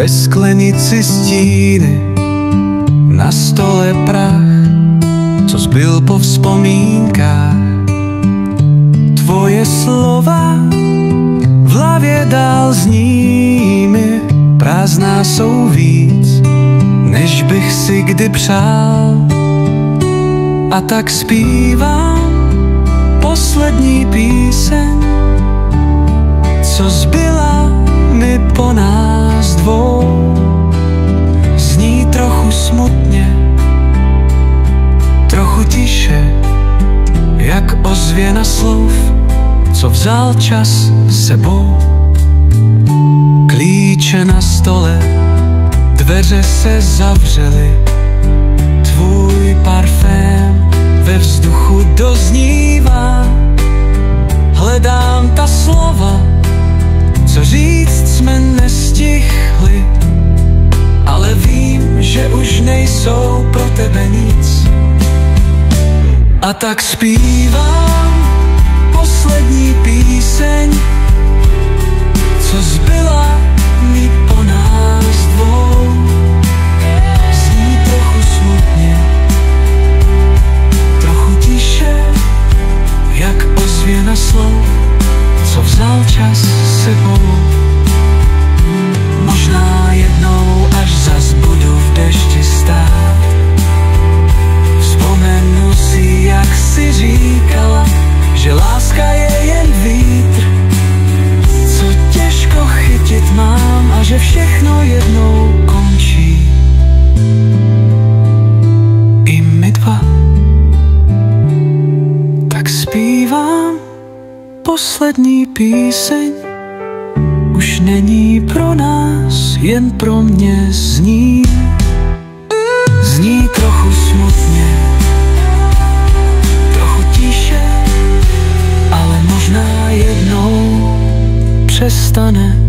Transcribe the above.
ve sklenici stíny, na stole prach, co zbyl po vzpomínkách. Tvoje slova v hlavě dál zní mi, prázdná jsou víc, než bych si kdy přál. A tak zpívám poslední píseň, co zbyla mi po nás dvou. Zní trochu smutně, trochu tiše, jak ozvěna slov, co vzal čas s sebou. Klíče na stole, dveře se zavřely, tvůj parfém ve vzduchu doznívá. Hledám ta slova, co říct jsme nestihli, ale vím, že už nejsou pro tebe nic. A tak zpívám poslední píseň, co zbyla mi po nás dvou. Zní trochu smutně, trochu tiše, jak ozvěna slov, co vzal čas s sebou. Možná jednou, až zas budu v dešti stát, vzpomenu si, jak si říkala, že láska je jen vítr, co těžko chytit mám, a že všechno jednou končí. I my dva. Tak zpívám poslední píseň, už není pro nás, jen pro mě zní. Zní trochu smutně, trochu tiše, ale možná jednou přestane.